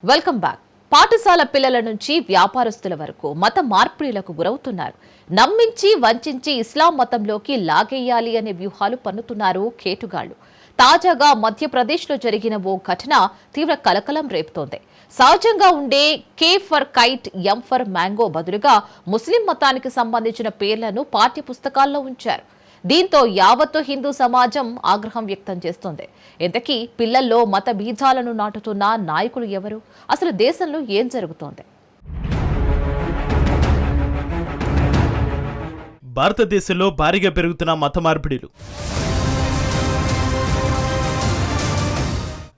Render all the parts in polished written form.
Welcome back. పాఠశాల పిల్లల నుంచి వ్యాపారస్తుల వరకు మత మార్పిడులకు గురవుతున్నారు. నమ్మించి వంచించి ఇస్లాం మతంలోకి లాగేయాలి అనే వ్యూహాలు పన్నుతున్నారు కేటుగాళ్లు. తాజాగా మధ్యప్రదేశ్లో జరిగిన ఓ ఘటన తీవ్ర కలకలం రేపుతోంది. సహజంగా ఉండే కే for kite, M for mango బదులుగా ముస్లిం మతానికి సంబంధించిన పేర్లను పాఠ్య పుస్తకాల్లో ఉంచారు. దీంతో యావత్తు హిందూ సమాజం ఆగ్రహం వ్యక్తం చేస్తోంది. ఇంతకీ పిల్లల్లో మత బీజాలను నాటుతున్న నాయకులు ఎవరు? అసలు దేశంలో ఏం జరుగుతోంది? భారతదేశంలో భారీగా పెరుగుతున్న మత మార్పిడిలు.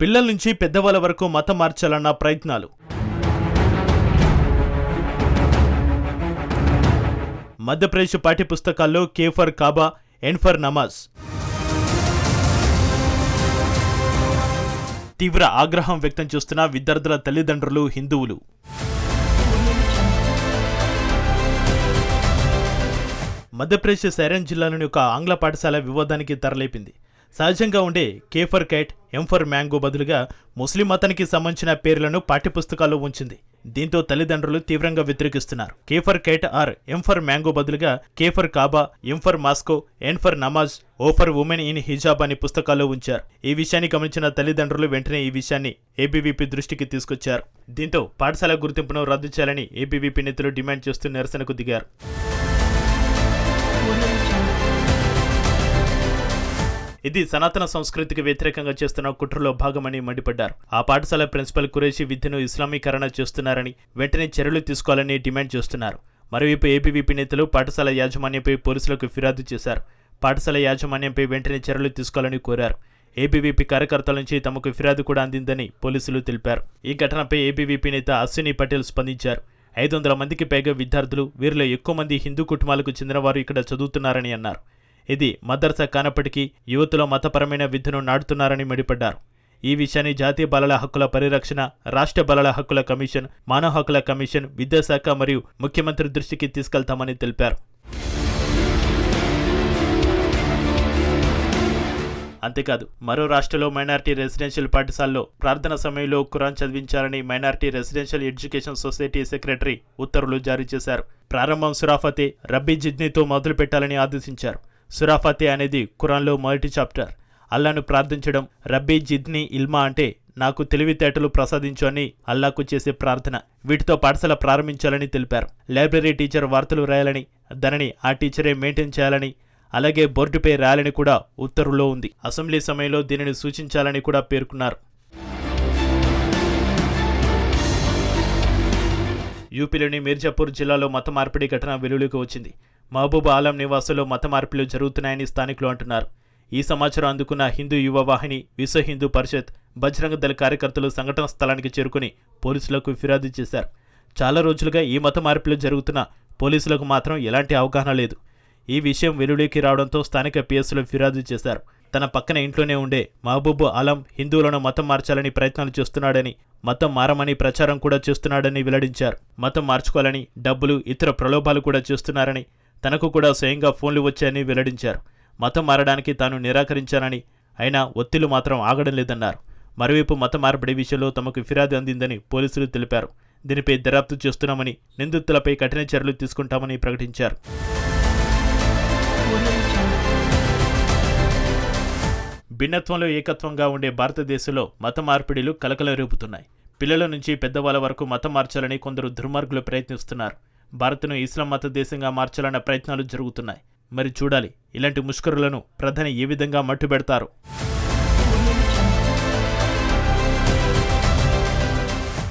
పిల్లల నుంచి పెద్దవాళ్ళ వరకు మతం మార్చాలన్న ప్రయత్నాలు. మధ్యప్రదేశ్ పాఠ్యపుస్తకాల్లో K for Kaaba, N for namaz. తీవ్ర ఆగ్రహం వ్యక్తం చేస్తున్న విద్యార్థుల తల్లిదండ్రులు హిందువులు. మధ్యప్రదేశ్ సైరన్ జిల్లాలోని ఒక ఆంగ్ల పాఠశాల వివాదానికి తెరలేపింది. సహజంగా ఉండే కే for kite, M for mango బదులుగా ముస్లిం మతానికి సంబంధించిన పేర్లను పాఠ్యపుస్తకాల్లో ఉంచింది. దీంతో తల్లిదండ్రులు తీవ్రంగా వ్యతిరేకిస్తున్నారు. K for kite or M for mango బదులుగా K for Kaaba, M for Moscow, N for namaz, O for women in hijab అని పుస్తకాల్లో ఉంచారు. ఈ విషయాన్ని గమనించిన తల్లిదండ్రులు వెంటనే ఈ విషయాన్ని ఏబీవీపీ దృష్టికి తీసుకొచ్చారు. దీంతో పాఠశాల గుర్తింపును రద్దు చేయాలని ఏబీవీపీ నేతలు డిమాండ్ చేస్తూ నిరసనకు దిగారు. ఇది సనాతన సంస్కృతికి వ్యతిరేకంగా చేస్తున్న కుట్రలో భాగమని మండిపడ్డారు. ఆ పాఠశాల ప్రిన్సిపల్ ఖురేషీ విద్యను ఇస్లామీకరణ చేస్తున్నారని వెంటనే చర్యలు తీసుకోవాలని డిమాండ్ చేస్తున్నారు. మరోవైపు ఏబీవీపీ నేతలు పాఠశాల యాజమాన్యంపై పోలీసులకు ఫిర్యాదు చేశారు. పాఠశాల యాజమాన్యంపై వెంటనే చర్యలు తీసుకోవాలని కోరారు. ఏబీవీపీ కార్యకర్తల నుంచి తమకు ఫిర్యాదు కూడా అందిందని పోలీసులు తెలిపారు. ఈ ఘటనపై ఏబీవీపీ నేత అశ్విని పటేల్ స్పందించారు. 500 మందికి పైగా విద్యార్థులు, వీరిలో ఎక్కువ మంది హిందూ కుటుంబాలకు చెందినవారు ఇక్కడ చదువుతున్నారని అన్నారు. ఇది మదర్సా కానప్పటికీ యువతలో మతపరమైన విద్యను నాటుతున్నారని మండిపడ్డారు. ఈ విషయాన్ని జాతీయ బాలల హక్కుల పరిరక్షణ, రాష్ట్ర బాలల హక్కుల కమిషన్, మానవ హక్కుల కమిషన్, విద్యాశాఖ మరియు ముఖ్యమంత్రి దృష్టికి తీసుకెళ్తామని తెలిపారు. అంతేకాదు, మరో రాష్ట్రంలో మైనారిటీ రెసిడెన్షియల్ పాఠశాలలో ప్రార్థన సమయంలో ఖురాన్ చదివించాలని minority residential education society secretary ఉత్తర్వులు జారీ చేశారు. ప్రారంభం సురాఫతే రబ్బీ జిద్నీతో మొదలు పెట్టాలని ఆదేశించారు. సురాఫతే అనేది ఖురాన్లో మొదటి చాప్టర్. అల్లాను ప్రార్థించడం. రబ్బీ జిద్నీ ఇల్మా అంటే నాకు తెలివితేటలు ప్రసాదించు అని అల్లాకు చేసే ప్రార్థన. వీటితో పాఠశాల ప్రారంభించాలని తెలిపారు. లైబ్రరీ టీచర్ వార్తలు రాయాలని, దానిని ఆ టీచరే మెయింటైన్ చేయాలని, అలాగే బోర్డుపై రాయాలని కూడా ఉత్తర్వులో ఉంది. అసెంబ్లీ సమయంలో దీనిని సూచించాలని కూడా పేర్కొన్నారు. యూపీలోని మీర్జాపూర్ జిల్లాలో మత మార్పిడి ఘటన వెలుగులోకి వచ్చింది. మహబూబ్ ఆలం నివాసంలో మత మార్పిడిలు జరుగుతున్నాయని స్థానికులు అంటున్నారు. ఈ సమాచారం అందుకున్న హిందూ యువ వాహిని, విశ్వ హిందూ పరిషత్, బజరంగ దళ కార్యకర్తలు సంఘటన స్థలానికి చేరుకుని పోలీసులకు ఫిర్యాదు చేశారు. చాలా రోజులుగా ఈ మత మార్పిడిలు జరుగుతున్న పోలీసులకు మాత్రం ఎలాంటి అవగాహన లేదు. ఈ విషయం వెలుగులోకి రావడంతో స్థానిక పిఎస్లు ఫిర్యాదు చేశారు. తన పక్కన ఇంట్లోనే ఉండే మహబూబ్ ఆలం హిందువులను మతం మార్చాలని ప్రయత్నాలు చేస్తున్నాడని, మతం మారమని ప్రచారం కూడా చేస్తున్నాడని వెల్లడించారు. మతం మార్చుకోవాలని డబ్బులు, ఇతర ప్రలోభాలు కూడా చేస్తున్నారని, తనకు కూడా స్వయంగా ఫోన్లు వచ్చాయని వెల్లడించారు. మతం మారడానికి తాను నిరాకరించానని, అయినా ఒత్తిళ్లు మాత్రం ఆగడం లేదన్నారు. మరోవైపు మత మార్పిడి విషయంలో తమకు ఫిర్యాదు అందిందని పోలీసులు తెలిపారు. దీనిపై దర్యాప్తు చేస్తున్నామని, నిందితులపై కఠిన చర్యలు తీసుకుంటామని ప్రకటించారు. భిన్నత్వంలో ఏకత్వంగా ఉండే భారతదేశంలో మత మార్పిడిలు కలకలం రేపుతున్నాయి. పిల్లల నుంచి పెద్దవాళ్ళ వరకు మతం మార్చాలని కొందరు దుర్మార్గులు ప్రయత్నిస్తున్నారు. భారత్ను ఇస్లాం మత దేశంగా మార్చాలన్న ప్రయత్నాలు జరుగుతున్నాయి. మరి చూడాలి, ఇలాంటి ముష్కరులను ప్రధాని ఏ విధంగా మట్టుబెడతారు.